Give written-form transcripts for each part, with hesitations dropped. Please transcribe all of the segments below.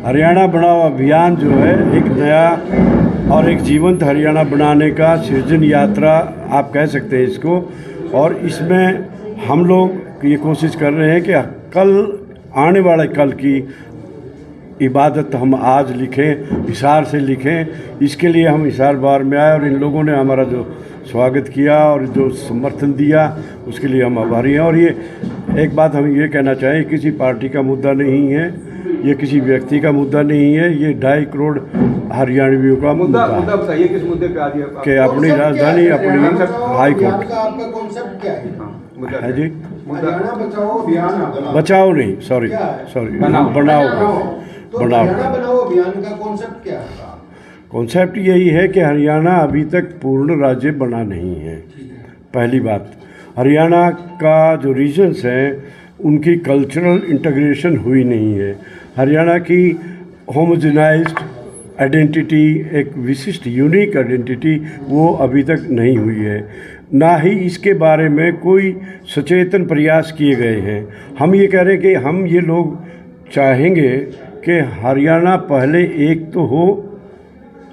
हरियाणा बनाओ अभियान जो है एक नया और एक जीवंत हरियाणा बनाने का सृजन यात्रा आप कह सकते हैं इसको। और इसमें हम लोग ये कोशिश कर रहे हैं कि कल आने वाले कल की इबादत हम आज लिखें, हिसार से लिखें। इसके लिए हम हिसार बार में आए और इन लोगों ने हमारा जो स्वागत किया और जो समर्थन दिया उसके लिए हम आभारी हैं। और ये एक बात हम ये कहना चाहें, किसी पार्टी का मुद्दा नहीं है, ये किसी व्यक्ति का मुद्दा नहीं है, ये 2.5 करोड़ हरियाणवियों का मुद्दा बताइए किस मुद्दे पे आज कि अपनी राजधानी, अपनी हाई कोर्ट। आपका कॉन्सेप्ट क्या है जी? हरियाणा बचाओ अभियान, बचाओ नहीं, सॉरी बनाओ तो हरियाणा बनाओ अभियान का कॉन्सेप्ट क्या है? कॉन्सेप्ट यही है कि हरियाणा अभी तक पूर्ण राज्य बना नहीं है। पहली बात, हरियाणा का जो रीजन्स हैं उनकी कल्चरल इंटीग्रेशन हुई नहीं है। हरियाणा की होमोजेनाइज्ड आइडेंटिटी, एक विशिष्ट यूनिक आइडेंटिटी, वो अभी तक नहीं हुई है। ना ही इसके बारे में कोई सचेतन प्रयास किए गए हैं। हम ये कह रहे हैं कि हम ये लोग चाहेंगे कि हरियाणा पहले एक तो हो,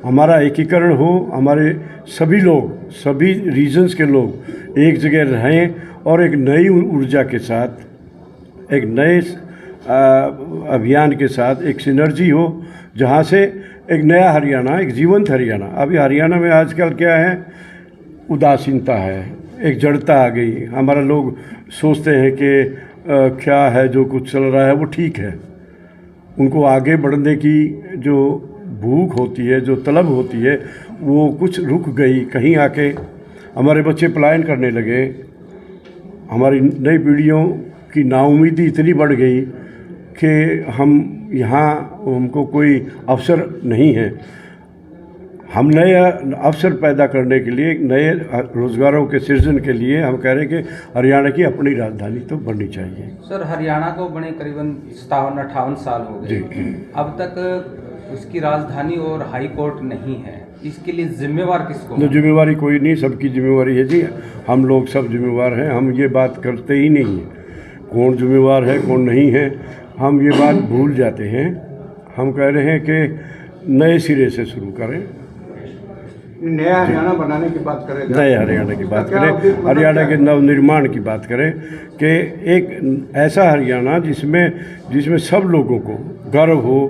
हमारा एकीकरण हो, हमारे सभी लोग, सभी रीजन्स के लोग एक जगह रहें और एक नई ऊर्जा के साथ, एक नए अभियान के साथ एक सिनर्जी हो, जहाँ से एक नया हरियाणा, एक जीवंत हरियाणा। अभी हरियाणा में आजकल क्या है, उदासीनता है, एक जड़ता आ गई। हमारा लोग सोचते हैं कि क्या है जो कुछ चल रहा है वो ठीक है। उनको आगे बढ़ने की जो भूख होती है, जो तलब होती है, वो कुछ रुक गई। कहीं आके हमारे बच्चे पलायन करने लगे, हमारी नई पीढ़ियों की नाउम्मीदी इतनी बढ़ गई कि हम यहाँ, हमको कोई अवसर नहीं है। हम नए अवसर पैदा करने के लिए, नए रोज़गारों के सृजन के लिए हम कह रहे हैं कि हरियाणा की अपनी राजधानी तो बननी चाहिए। सर, हरियाणा को बने करीबन 57-58 साल हो गए, अब तक उसकी राजधानी और हाई कोर्ट नहीं है। इसके लिए जिम्मेवार किसको? जिम्मेवारी कोई नहीं, सबकी जिम्मेवारी है जी। हम लोग सब जिम्मेवार हैं। हम ये बात करते ही नहीं हैं कौन जिम्मेवार है कौन नहीं है, हम ये बात भूल जाते हैं। हम कह रहे हैं कि नए सिरे से शुरू करें, नया हरियाणा बनाने की बात करें, नए हरियाणा की बात करें, हरियाणा के नवनिर्माण की बात करें कि एक ऐसा हरियाणा जिसमें सब लोगों को गर्व हो,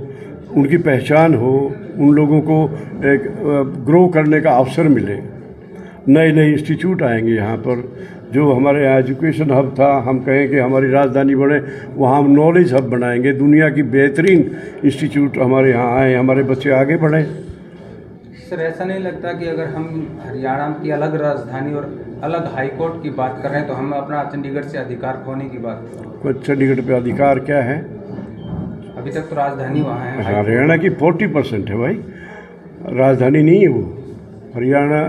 उनकी पहचान हो, उन लोगों को एक ग्रो करने का अवसर मिले। नए नए इंस्टीट्यूट आएंगे यहाँ पर। जो हमारे यहाँ एजुकेशन हब था, हम कहें कि हमारी राजधानी बने, वहाँ हम नॉलेज हब बनाएंगे। दुनिया की बेहतरीन इंस्टीट्यूट हमारे यहाँ आए, हमारे बच्चे आगे बढ़ें। सर, ऐसा नहीं लगता कि अगर हम हरियाणा की अलग राजधानी और अलग हाई कोर्ट की बात कर रहे हैं तो हम अपना चंडीगढ़ से अधिकार खोने की बात कर रहे हैं? चंडीगढ़ पे अधिकार क्या है? अभी तक तो राजधानी वहाँ है। हरियाणा की 40% है भाई, राजधानी नहीं है वो। हरियाणा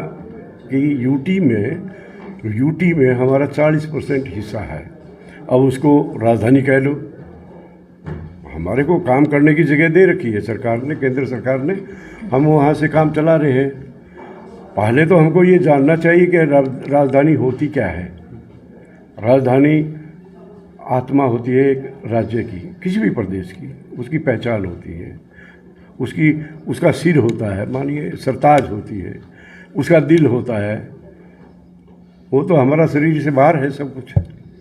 की यूटी में हमारा 40% हिस्सा है। अब उसको राजधानी कह लो। हमारे को काम करने की जगह दे रखी है सरकार ने, केंद्र सरकार ने। हम वहाँ से काम चला रहे हैं। पहले तो हमको ये जानना चाहिए कि राजधानी होती क्या है। राजधानी आत्मा होती है एक राज्य की, किसी भी प्रदेश की, उसकी पहचान होती है, उसका सिर होता है, मानिए सरताज होती है, उसका दिल होता है। वो तो हमारा शरीर से बाहर है सब कुछ।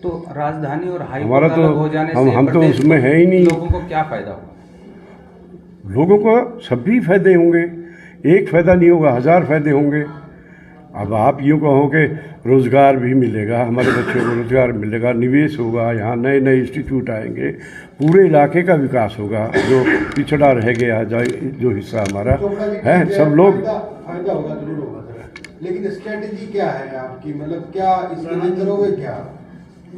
तो राजधानी और हाई हमारा कोर्ट अलग हो जाने से हम तो उसमें है ही नहीं। लोगों को क्या फायदा होगा? लोगों को सभी फायदे होंगे, एक फ़ायदा नहीं होगा, 1000 फायदे होंगे। अब आप यूँ कहो कि रोज़गार भी मिलेगा, हमारे बच्चों को रोज़गार मिलेगा, निवेश होगा, यहाँ नए नए इंस्टीट्यूट आएंगे, पूरे इलाके का विकास होगा। जो पिछड़ा रह गया जो हिस्सा हमारा है, सब लोग फायदा होगा, जरूर होगा सर। लेकिन स्ट्रेटजी क्या है आपकी, मतलब क्या इसके लिए करोगे, क्या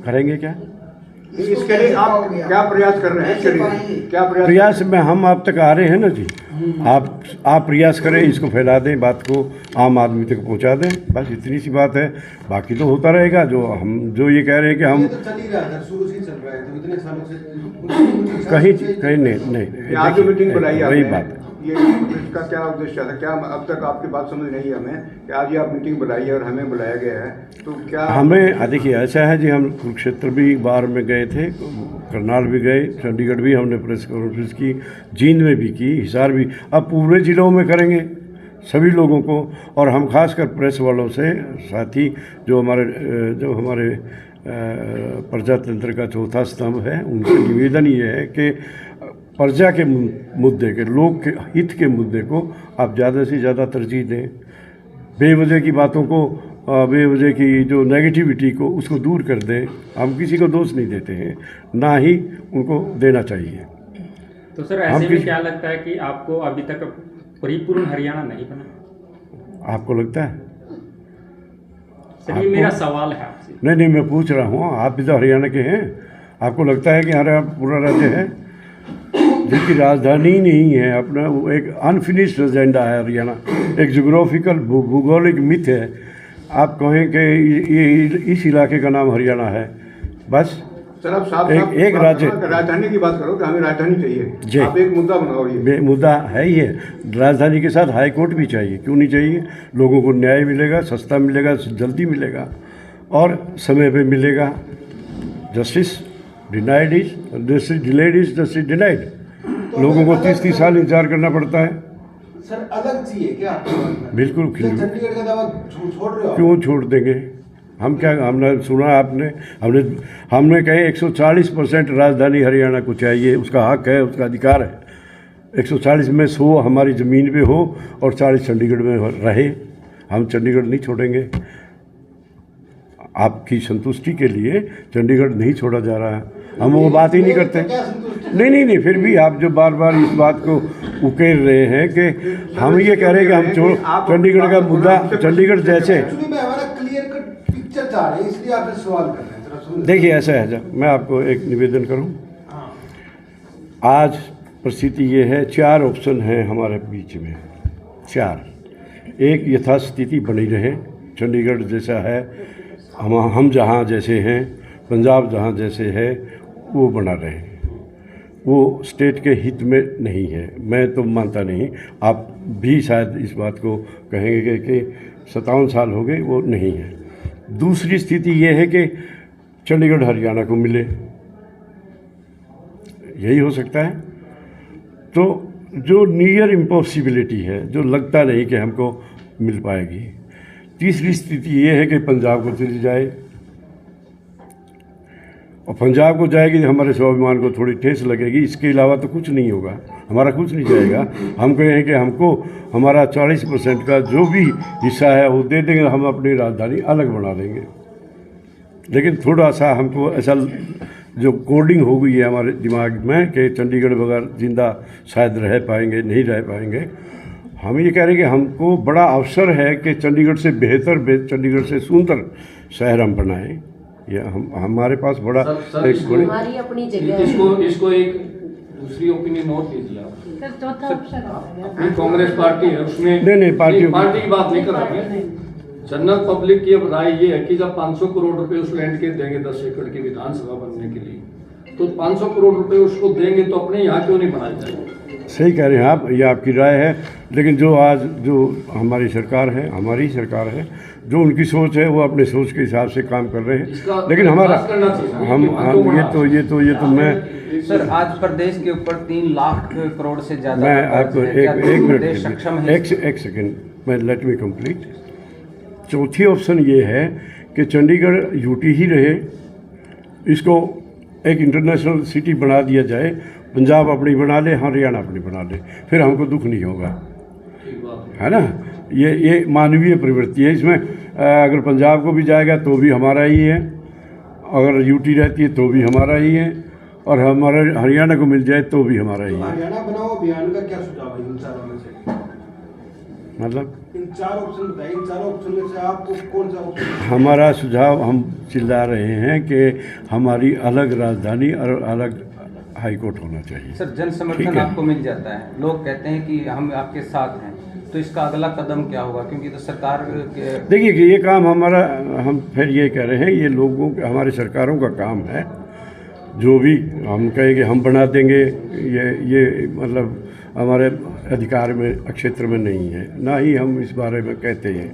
करेंगे? क्या इसके लिए आप क्या प्रयास कर रहे हैं? क्या प्रयास में हम आप तक आ रहे हैं ना जी। आप प्रयास करें, इसको फैला दें, बात को आम आदमी तक पहुंचा दें, बस इतनी सी बात है। बाकी तो होता रहेगा। जो ये कह रहे हैं कि हम तो चल ही रहा था, शुरू से चल रहा है, तो इतने सालों से कहीं नहीं मीटिंग बुलाई वही बात है। ये इसका क्या उद्देश्य था? क्या अब तक आपकी बात समझ नहीं है हमें कि आज ये आप मीटिंग बुलाई है और हमें बुलाया गया है, तो क्या हमें देखिए ऐसा है जी, हम कुरुक्षेत्र भी बार में गए थे, करनाल भी गए, चंडीगढ़ भी हमने प्रेस कॉन्फ्रेंस की, जींद में भी की, हिसार भी, अब पूरे जिलों में करेंगे सभी लोगों को। और हम खासकर प्रेस वालों से, साथी जो हमारे प्रजातंत्र का चौथा स्तंभ है, उनसे निवेदन ये है कि प्रजा के मुद्दे के, लोग के हित के मुद्दे को आप ज़्यादा से ज़्यादा तरजीह दें। बेवजह की बातों को, बेवजह की जो नेगेटिविटी को, उसको दूर कर दें। हम किसी को दोष नहीं देते हैं, ना ही उनको देना चाहिए। तो सर ऐसे में क्या लगता है कि आपको अभी तक परिपूर्ण हरियाणा नहीं बना? आपको लगता है? सर ये मेरा सवाल है आपसे। नहीं, मैं पूछ रहा हूँ, आप भी तो हरियाणा के हैं, आपको लगता है कि हमारा पूरा राज्य है जिसकी राजधानी ही नहीं है अपना? वो एक अनफिनिश्ड एजेंडा है हरियाणा, एक जोग्राफिकल भूगोलिक मिथ है। आप कहें कि ये इस इलाके का नाम हरियाणा है, बस सर आप साफ एक राज्य, राजधानी की बात करो कि हमें राजधानी चाहिए, आप एक मुद्दा बनाओ। ये मुद्दा है ही है, राजधानी के साथ हाई कोर्ट भी चाहिए। क्यों नहीं चाहिए? लोगों को न्याय मिलेगा, सस्ता मिलेगा, जल्दी मिलेगा और समय पे मिलेगा। Justice denied is justice delayed is justice denied. लोगों को 30-30 साल इंतजार करना पड़ता है। सर अलग चाहिए क्या आपको? बिल्कुल। चंडीगढ़ का दावा छोड़ रहे हो? क्यों छोड़ देंगे हम? क्या हमने सुना आपने? हमने कहे 140% राजधानी हरियाणा को चाहिए, उसका हक है, उसका अधिकार है। 140 में 100 हमारी ज़मीन पे हो और 40 चंडीगढ़ में रहे। हम चंडीगढ़ नहीं छोड़ेंगे। आपकी संतुष्टि के लिए चंडीगढ़ नहीं छोड़ा जा रहा है, हम वो बात ही नहीं करते। नहीं, फिर भी आप जो बार बार इस बात को उकेर रहे हैं कि हम ये कह रहे हैं कि हम चंडीगढ़ का मुद्दा, चंडीगढ़ जैसे, इसलिए आपसे सवाल कर रहे हैं। देखिए ऐसा है, जब मैं आपको एक निवेदन करूं, आज परिस्थिति ये है, 4 ऑप्शन हैं हमारे बीच में, 4। एक यथास्थिति बनी रहे, चंडीगढ़ जैसा है, हम जहाँ जैसे हैं, पंजाब जहाँ जैसे है वो बना रहे। वो स्टेट के हित में नहीं है, मैं तो मानता नहीं। आप भी शायद इस बात को कहेंगे कि 57 साल हो गए, वो नहीं है। दूसरी स्थिति ये है कि चंडीगढ़ हरियाणा को मिले, यही हो सकता है। तो जो नियर इम्पॉसिबिलिटी है, जो लगता नहीं कि हमको मिल पाएगी। तीसरी स्थिति ये है कि पंजाब को चली जाए, और पंजाब को जाएगी तो हमारे स्वाभिमान को थोड़ी ठेस लगेगी। इसके अलावा तो कुछ नहीं होगा, हमारा कुछ नहीं जाएगा। हम कहें कि हमको हमारा 40% का जो भी हिस्सा है वो दे देंगे, हम अपनी राजधानी अलग बना देंगे। लेकिन थोड़ा सा हमको ऐसा जो कोडिंग हो गई है हमारे दिमाग में कि चंडीगढ़ बगैर जिंदा शायद रह पाएंगे, नहीं रह पाएंगे। हम ये कह रहे हैं कि हमको बड़ा अवसर है कि चंडीगढ़ से बेहतर, चंडीगढ़ से सुंदर शहर हम बनाएं। ये हमारे पास बड़ा हमारी अपनी जगह इसको एक दूसरी ओपिनियन और दीजिए आप। अपनी कांग्रेस पार्टी है, उसमें नहीं पार्टी की बात नहीं कर रहे हैं। जनरल पब्लिक की अब राय ये है कि जब 500 करोड़ रुपए उस लैंड के देंगे 10 एकड़ की विधानसभा बनने के लिए, तो 500 करोड़ रुपए उसको देंगे तो अपने यहाँ क्यों नहीं बनाए जाएंगे? सही कह रहे हैं आप, ये आपकी राय है। लेकिन जो हमारी सरकार है, हमारी सरकार है, जो उनकी सोच है वो अपने सोच के हिसाब से काम कर रहे हैं। लेकिन हमारा ये तो मैं सर, आज प्रदेश के ऊपर 3 लाख करोड़ से ज्यादा, मैं आपको एक मिनट सक्षम है? एक सेकेंड, मैं लेट मी कंप्लीट। चौथी ऑप्शन ये है कि चंडीगढ़ यूटी ही रहे, इसको एक इंटरनेशनल सिटी बना दिया जाए, पंजाब अपनी बना ले, हरियाणा अपनी बना ले, फिर हमको दुख नहीं होगा, है ना। ये मानवीय प्रवृत्ति है। इसमें अगर पंजाब को भी जाएगा तो भी हमारा ही है, अगर यूटी रहती है तो भी हमारा ही है, और हमारे हरियाणा को मिल जाए तो भी हमारा ही है। हरियाणा बनाओ अभियान का क्या सुझाव है इन चारों में से? मतलब इन 4 ऑप्शन बताइए, इन 4 ऑप्शन में से आपको कौन सा ऑप्शन? हमारा सुझाव, हम चिल्ला रहे हैं कि हमारी अलग राजधानी और अलग हाई कोर्ट होना चाहिए। सर, जन समर्थन आपको मिल जाता है, लोग कहते हैं कि हम आपके साथ हैं, तो इसका अगला कदम क्या होगा? क्योंकि तो सरकार के, देखिए कि ये काम हमारा, हम फिर ये कह रहे हैं, ये लोगों के, हमारी सरकारों का काम है जो भी हम कहेंगे हम बना देंगे, ये मतलब हमारे अधिकार में क्षेत्र में नहीं है, ना ही हम इस बारे में कहते हैं।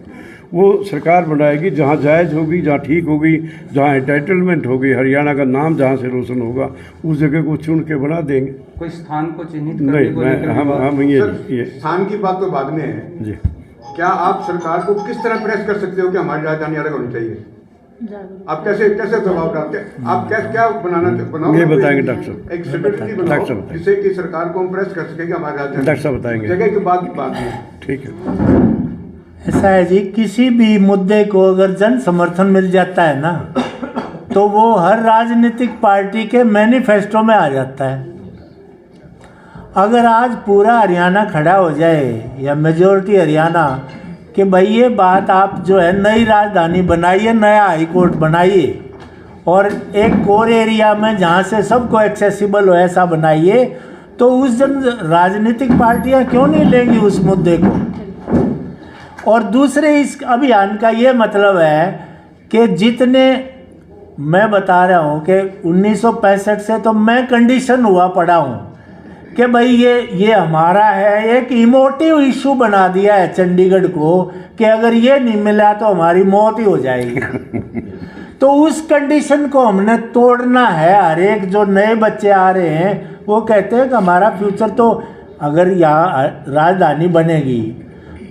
वो सरकार बनाएगी जहाँ जायज़ होगी, जहाँ ठीक होगी, जहाँ एंटाइटलमेंट होगी, हरियाणा का नाम जहाँ से रोशन होगा उस जगह को चुन के बना देंगे। कोई स्थान को चिन्हित करने नहीं, को लेकर हम ये स्थान की बात तो बाद में है जी। क्या आप सरकार को किस तरह प्रेस कर सकते हो कि हमारी राजधानी अलग होनी चाहिए? आप कैसे दबाव डालते हैं? आप क्या बनाओ ये बताएंगे डॉक्टर साहब। एक स्ट्रेटजी बनाओ जिससे कि सरकार को हम प्रेस कर सके कि हमारी राजधानी। डॉक्टर साहब बताएंगे। जगह की बात में ठीक है। ऐसा है जी, किसी भी मुद्दे को अगर जन समर्थन मिल जाता है ना तो वो हर राजनीतिक पार्टी के मैनिफेस्टो में आ जाता है। अगर आज पूरा हरियाणा खड़ा हो जाए या मेजॉरिटी हरियाणा कि भाई ये बात आप जो है नई राजधानी बनाइए, नया हाई कोर्ट बनाइए और एक कोर एरिया में जहाँ से सबको एक्सेसिबल हो ऐसा बनाइए, तो उस जन राजनीतिक पार्टियाँ क्यों नहीं लेंगी उस मुद्दे को। और दूसरे इस अभियान का ये मतलब है कि जितने मैं बता रहा हूँ कि 1965 से तो मैं कंडीशन हुआ पड़ा हूँ कि भाई ये हमारा है, एक इमोटिव इशू बना दिया है चंडीगढ़ को कि अगर ये नहीं मिला तो हमारी मौत ही हो जाएगी। तो उस कंडीशन को हमने तोड़ना है। हर एक जो नए बच्चे आ रहे हैं वो कहते हैं कि हमारा फ्यूचर, तो अगर यहाँ राजधानी बनेगी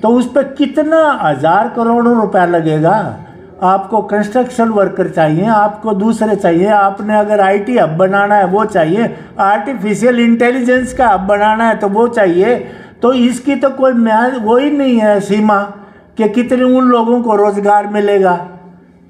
तो उस पर कितना 1000 करोड़ रुपया लगेगा। आपको कंस्ट्रक्शन वर्कर चाहिए, आपको दूसरे चाहिए, आपने अगर IT हब बनाना है वो चाहिए, आर्टिफिशियल इंटेलिजेंस का हब बनाना है तो वो चाहिए। तो इसकी तो कोई म्याद वो ही नहीं है सीमा कि कितने उन लोगों को रोजगार मिलेगा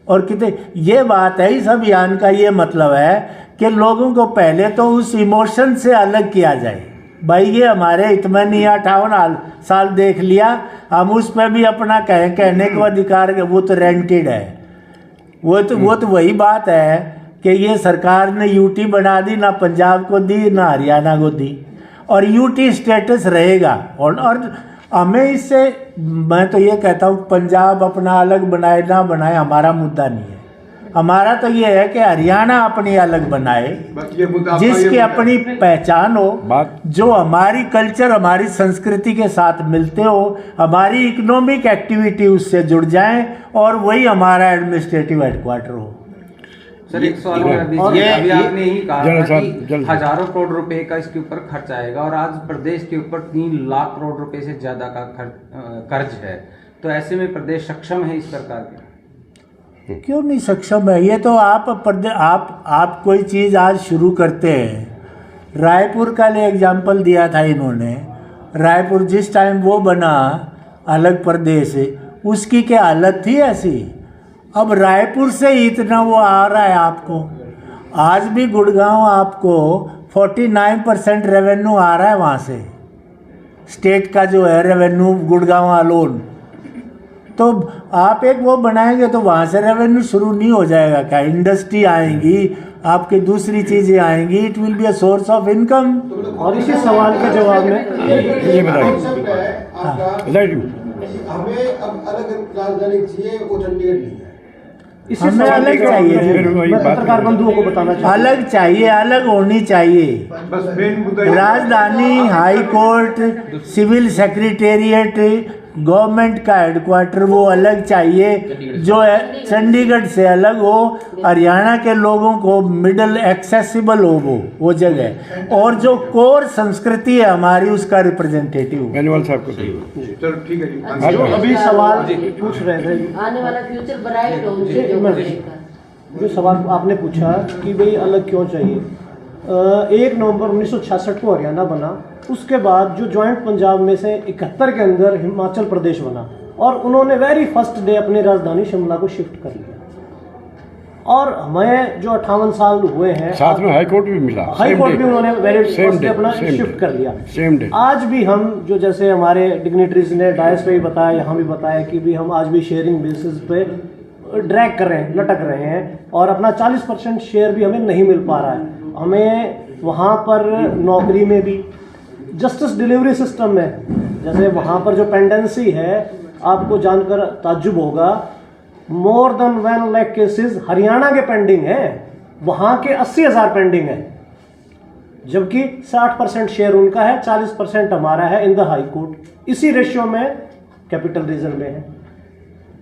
और कितने। ये बात है, इस अभियान का ये मतलब है कि लोगों को पहले तो उस इमोशन से अलग किया जाए। भाई ये हमारे इतना नहीं 58 साल देख लिया, हम उस पर भी अपना कहने को अधिकार के वो तो रेंटेड है। वो तो वही बात है कि ये सरकार ने UT बना दी, ना पंजाब को दी ना हरियाणा को दी, और UT स्टेटस रहेगा। और हमें इससे, मैं तो ये कहता हूँ पंजाब अपना अलग बनाए ना बनाए हमारा मुद्दा नहीं है। हमारा तो ये है कि हरियाणा अपनी अलग बनाए, जिसकी अपनी पहचान हो, जो हमारी कल्चर हमारी संस्कृति के साथ मिलते हो, हमारी इकोनॉमिक एक्टिविटी उससे जुड़ जाए और वही हमारा एडमिनिस्ट्रेटिव हेडक्वार्टर हो। सर एक सवाल अभी आपने यही कहा था कि हजारों करोड़ रुपए का इसके ऊपर खर्च आएगा और आज प्रदेश के ऊपर 3 लाख करोड़ रुपए से ज्यादा का कर्ज है, तो ऐसे में प्रदेश सक्षम है इस सरकार के? क्यों नहीं सक्षम है? ये तो आप कोई चीज़ आज शुरू करते हैं। रायपुर का ले एग्जाम्पल दिया था इन्होंने। रायपुर जिस टाइम वो बना अलग प्रदेश, उसकी क्या हालत थी ऐसी। अब रायपुर से इतना वो आ रहा है आपको। आज भी गुड़गांव आपको 49% रेवेन्यू आ रहा है वहाँ से, स्टेट का जो है रेवेन्यू गुड़गांव अलोन। तो आप एक वो बनाएंगे तो वहाँ से रेवेन्यू शुरू नहीं हो जाएगा क्या? इंडस्ट्री आएंगी, आपकी दूसरी चीज़ें आएंगी, it will be a source of income. और इसी सवाल के जवाब में ये बताइए, हमें अब अलग राजधानी चाहिए, वो चंडीगढ़ नहीं है। हमें अलग चाहिए, मैं पत्रकार बंधुओं को बताना चाहता हूं, अलग चाहिए, अलग होनी चाहिए। राजधानी, high court, civil secretariat, government का हेडक्वार्टर वो अलग चाहिए, जो है चंडीगढ़ से अलग हो, हरियाणा के लोगों को मिडल एक्सेसिबल हो वो जगह, और जो कोर संस्कृति है हमारी उसका रिप्रेजेंटेटिव। बेनीवाल साहब को चलो ठीक है जी। अभी सवाल पूछ रहे थे, आने वाला फ्यूचर ब्राइट हो। जो सवाल आपने पूछा कि भाई अलग क्यों चाहिए। 1 नवंबर 1966 को हरियाणा बना, उसके बाद जो जॉइंट पंजाब में से 71 के अंदर हिमाचल प्रदेश बना, और उन्होंने वेरी फर्स्ट डे अपनी राजधानी शिमला को शिफ्ट कर लिया। और हमें जो 58 साल हुए हैं, साथ में हाई कोर्ट भी मिला, हाई कोर्ट भी उन्होंने वेरी फर्स्ट डे अपना शिफ्ट कर लिया। Same day. आज भी हम जो, जैसे हमारे डिग्निटरीज ने डायस पे भी बताया, यहाँ भी बताया कि भी हम आज भी शेयरिंग बेसिस पे ड्रैग कर रहे हैं, लटक रहे हैं, और अपना 40% शेयर भी हमें नहीं मिल पा रहा है। हमें वहाँ पर नौकरी में भी, जस्टिस डिलीवरी सिस्टम में, जैसे वहाँ पर जो पेंडेंसी है, आपको जानकर ताज्जुब होगा, more than 1 lakh cases Haryana के पेंडिंग हैं। वहाँ के 80,000 पेंडिंग है, जबकि 60% शेयर उनका है, 40% हमारा है इन द हाई कोर्ट। इसी रेशियो में कैपिटल रीजन में है।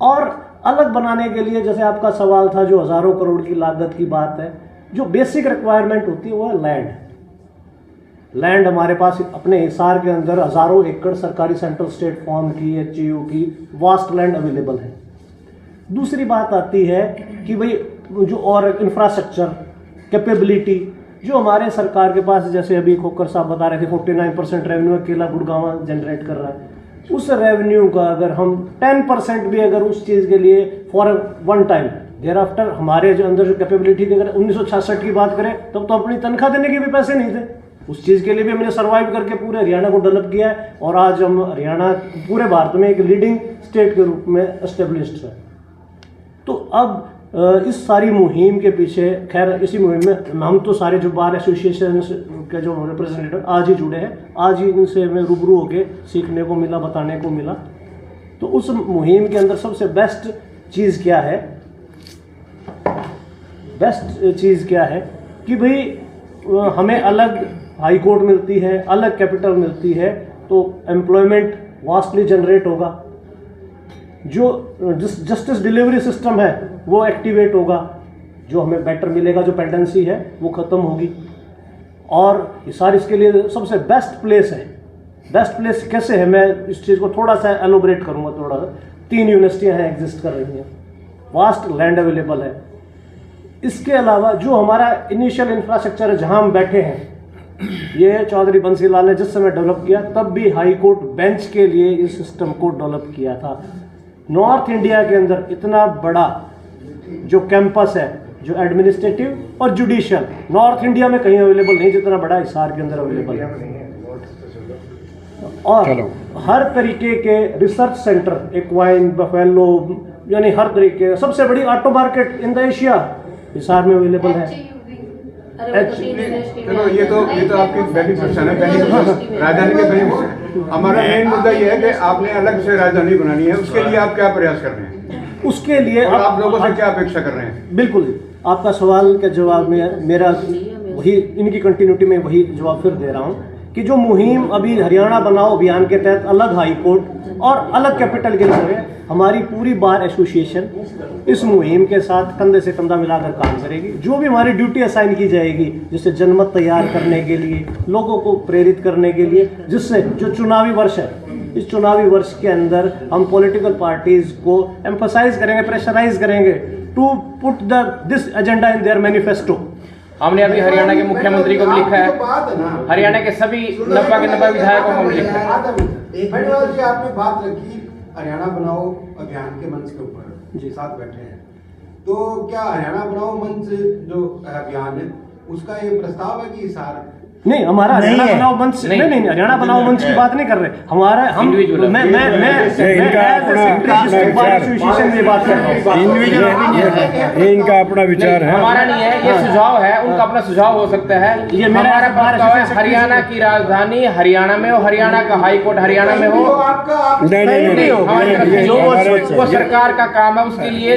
और अलग बनाने के लिए, जैसे आपका सवाल था, जो हज़ारों करोड़ की लागत की बात है, जो बेसिक रिक्वायरमेंट होती है वो है लैंड। लैंड हमारे पास अपने हिसार के अंदर हज़ारों एकड़ सरकारी सेंट्रल स्टेट फॉर्म की, HAU की वास्ट लैंड अवेलेबल है। दूसरी बात आती है कि भाई जो और इंफ्रास्ट्रक्चर कैपेबिलिटी जो हमारे सरकार के पास, जैसे अभी खोकर साहब बता रहे थे 49% रेवेन्यू अकेला गुड़गांव जनरेट कर रहा है। उस रेवेन्यू का अगर हम 10% भी अगर उस चीज़ के लिए for one time thereafter हमारे जो अंदर जो कैपेबिलिटी थी, अगर 1966 की बात करें तब तो अपनी तनख्वाह देने के भी पैसे नहीं थे। उस चीज़ के लिए भी हमने सर्वाइव करके पूरे हरियाणा को डेवलप किया है और आज हम हरियाणा पूरे भारत में एक लीडिंग स्टेट के रूप में एस्टेब्लिश्ड है। तो अब इस सारी मुहिम के पीछे, खैर इसी मुहिम में हम तो सारे जो बार एसोसिएशन के जो रिप्रेजेंटेटिव आज ही जुड़े हैं, आज ही इनसे हमें रूबरू होके सीखने को मिला, बताने को मिला। तो उस मुहिम के अंदर सबसे बेस्ट चीज़ क्या है, कि भाई हमें अलग हाई कोर्ट मिलती है, अलग कैपिटल मिलती है, तो एम्प्लॉयमेंट वास्टली जनरेट होगा, जो जस्टिस डिलीवरी सिस्टम है वो एक्टिवेट होगा, जो हमें बेटर मिलेगा, जो पेंडेंसी है वो ख़त्म होगी। और हिसार इसके लिए सबसे बेस्ट प्लेस है। बेस्ट प्लेस कैसे है, मैं इस चीज़ को थोड़ा सा एलोबरेट करूँगा थोड़ा सा। 3 यूनिवर्सिटियाँ हैं, एग्जिस्ट कर रही हैं, वास्ट लैंड अवेलेबल है। इसके अलावा जो हमारा इनिशियल इंफ्रास्ट्रक्चर है, जहाँ हम बैठे हैं, ये चौधरी बंसी लाल ने जिस समय डेवलप किया, तब भी हाई कोर्ट बेंच के लिए इस सिस्टम को डेवलप किया था। नॉर्थ इंडिया के अंदर इतना बड़ा जो कैंपस है, जो एडमिनिस्ट्रेटिव और जुडिशियल, नॉर्थ इंडिया में कहीं अवेलेबल नहीं जितना बड़ा हिसार के अंदर अवेलेबल है। और हर तरीके के रिसर्च सेंटर, एक्वाइन, बफेलो, यानी हर तरीके, सबसे बड़ी auto market in the Asia Hisar में अवेलेबल है। चलो ये तो आपकी बेनिफिशन है, राजधानी के बेनिफिट। हमारा मेन मुद्दा ये है कि आपने अलग से राजधानी बनानी है, उसके लिए आप क्या प्रयास कर रहे हैं, उसके लिए और आप लोगों से क्या अपेक्षा कर रहे हैं? बिल्कुल, आपका सवाल के जवाब में मेरा वही, इनकी कंटिन्यूटी में वही जवाब फिर दे रहा हूँ कि जो मुहिम अभी हरियाणा बनाओ अभियान के तहत अलग हाई कोर्ट और अलग कैपिटल के लिए, हमारी पूरी बार एसोसिएशन इस मुहिम के साथ कंधे से कंधा मिलाकर काम करेगी। जो भी हमारी ड्यूटी असाइन की जाएगी, जैसे जनमत तैयार करने के लिए, लोगों को प्रेरित करने के लिए, जिससे जो चुनावी वर्ष है, इस चुनावी वर्ष के अंदर हम पॉलिटिकल पार्टीज को एम्फसाइज करेंगे, प्रेशराइज करेंगे to put this agenda in their manifesto. हमने अभी हरियाणा के मुख्यमंत्री को भी लिखा है, हरियाणा के सभी 90 के 90 विधायकों को भी लिखा है। आपने बात रखी हरियाणा बनाओ अभियान के मंच के ऊपर, जी साथ बैठे हैं, तो क्या हरियाणा बनाओ मंच जो अभियान है उसका ये प्रस्ताव है कि हिसार नहीं, हमारा हरियाणा बनाओ मंच नहीं, हरियाणा बनाओ मंच की बात नहीं कर रहे हमारा, हम मैं एसोसिएशन में बात कर रहा हूँ, इनका अपना विचार है, हमारा नहीं है, ये सुझाव है, उनका अपना सुझाव हो सकता है। ये हमारा प्रस्ताव है, हरियाणा की राजधानी हरियाणा में हो, हरियाणा का हाई कोर्ट हरियाणा में हो। नहीं, वो सरकार का काम है, उसके लिए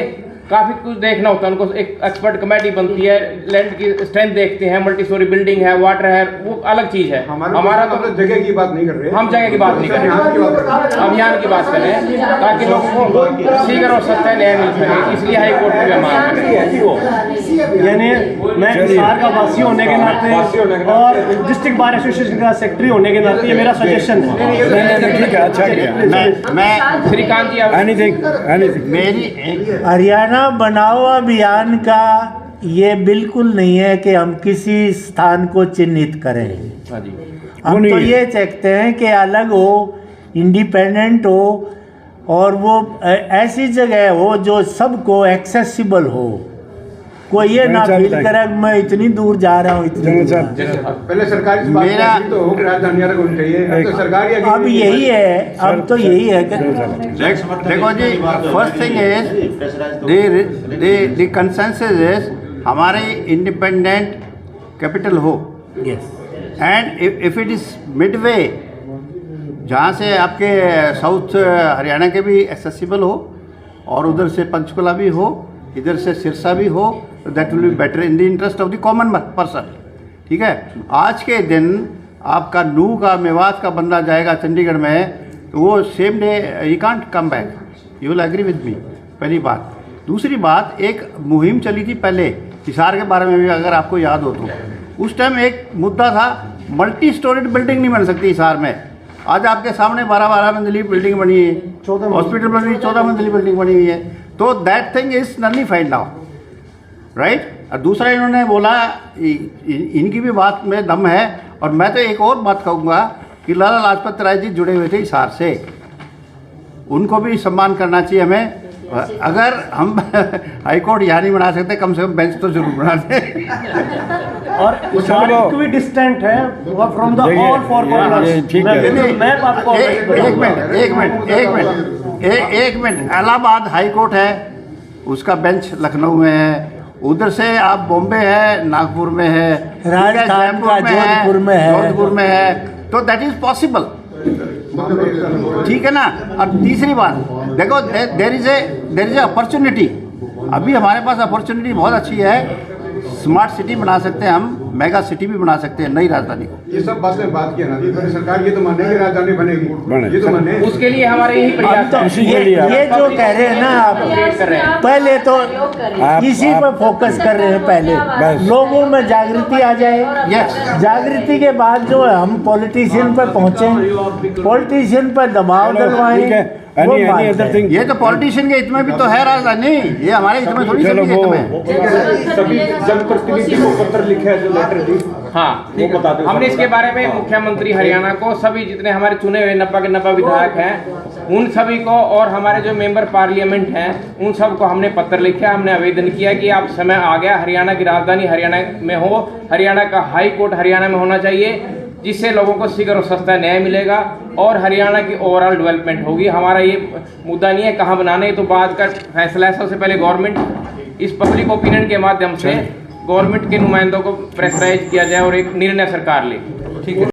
काफी कुछ देखना होता है उनको। एक एक्सपर्ट कमेटी बनती है, लैंड की स्ट्रेंथ देखते हैं, मल्टी स्टोरी बिल्डिंग है, वाटर है, वो अलग चीज है। हमारा तो जगह की बात नहीं कर रहे, हम जगह की बात नहीं कर रहे, अभियान की बात कर रहे हैं, ताकि लोगों को शीघ्र और सस्ता न्याय मिल सके। इसलिए हाई कोर्ट में हम मांग कर रहे हैं। यानी मैं हिसार का वासी होने के नाते और डिस्ट्रिक्ट बार एसोसिएशन का सेक्रेटरी होने के नाते ये मेरा सजेशन है। ठीक है, अच्छा किया। मैं श्रीकांत जी, एनीथिंग मेरी हरियाणा बनाओ अभियान का ये बिल्कुल नहीं है कि हम किसी स्थान को चिन्हित करें। हम तो ये चाहते हैं कि अलग हो, इंडिपेंडेंट हो, और वो ऐसी जगह हो जो सबको एक्सेसिबल हो। कोई ये ना फील करे मैं इतनी दूर जा रहा हूँ, पहले सरकारी मेरा तो राजधानी अलग होनी चाहिए, तो सरकारी अब यही है, अब तो यही है कि देखो जी, first thing is the consensus is हमारे इंडिपेंडेंट कैपिटल हो, and if it is midway, जहाँ से आपके साउथ हरियाणा के भी एक्सेसिबल हो, और उधर से पंचकुला भी हो, इधर से सिरसा भी हो, that will be better in the interest of the common person. ठीक है, आज के दिन आपका नूह का मेवात का बंदा जाएगा चंडीगढ़ में तो वो same day you can't come back, you will agree with me, पहली बात। दूसरी बात, एक मुहिम चली थी पहले हिसार के बारे में भी, अगर आपको याद हो तो उस टाइम एक मुद्दा था मल्टी स्टोरेड बिल्डिंग नहीं बन सकती हिसार में। आज आपके सामने 12 मंजिली बिल्डिंग बनी है, हॉस्पिटल बनी हुई 14 मंजिली बिल्डिंग बनी हुई है, तो that thing is nullified now, right. और दूसरा इन्होंने बोला, इनकी भी बात में दम है, और मैं तो एक और बात कहूँगा कि लाला लाजपत राय जी जुड़े हुए थे हिसार से, उनको भी सम्मान करना चाहिए हमें। अगर हम हाई कोर्ट यहाँ नहीं बना सकते, कम से कम बेंच तो जरूर बना दें। और इक्वी डिस्टेंट है from the all four corners. ठीक है, मैप आपको एक मिनट, इलाहाबाद हाई कोर्ट है, उसका बेंच लखनऊ में है, उधर से आप बॉम्बे है, नागपुर में है, राजस्थान का जोधपुर में है, जोधपुर में है, तो दैट इज पॉसिबल, ठीक है ना। और तीसरी बात देखो, देर इज ए अपॉर्चुनिटी, अभी हमारे पास अपॉर्चुनिटी बहुत अच्छी है, स्मार्ट सिटी बना सकते हैं हम, मेगा सिटी भी बना सकते हैं, नई राजधानी को। ये सब बात में बात किया ना, ये सरकार ये तो माने कि राजधानी बनेगी, ये तो माने, उसके लिए हमारे यही प्रयास है। ये जो कह रहे हैं ना आप, पहले तो इसी पर फोकस कर रहे हैं, पहले लोगों में जागृति आ जाए, जागृति के बाद जो है हम पॉलिटिशियन पर पहुंचे, पॉलिटिशियन पर दबाव डलवाएं। ये तो पॉलिटिशियन के हित में भी तो है राजधानी, ये हमारे हित में थोड़ी चलो वो सभी जनप्रतिनिधि को पत्र लिखा है जो लेटर दी। हाँ, हमने इसके बारे में मुख्यमंत्री हरियाणा को, सभी जितने हमारे चुने हुए 90 के 90 विधायक हैं, उन सभी को, और हमारे जो मेंबर पार्लियामेंट हैं उन सबको हमने पत्र लिखा, हमने आवेदन किया कि आप समय आ गया, हरियाणा की राजधानी हरियाणा में हो, हरियाणा का हाई कोर्ट हरियाणा में होना चाहिए, जिससे लोगों को शीघ्र और सस्ता न्याय मिलेगा और हरियाणा की ओवरऑल डेवलपमेंट होगी। हमारा ये मुद्दा नहीं है कहाँ बनाने, तो बात का फैसला है। सबसे पहले गवर्नमेंट, इस पब्लिक ओपिनियन के माध्यम से गवर्नमेंट के नुमाइंदों को प्रेशराइज किया जाए और एक निर्णय सरकार ले। ठीक है।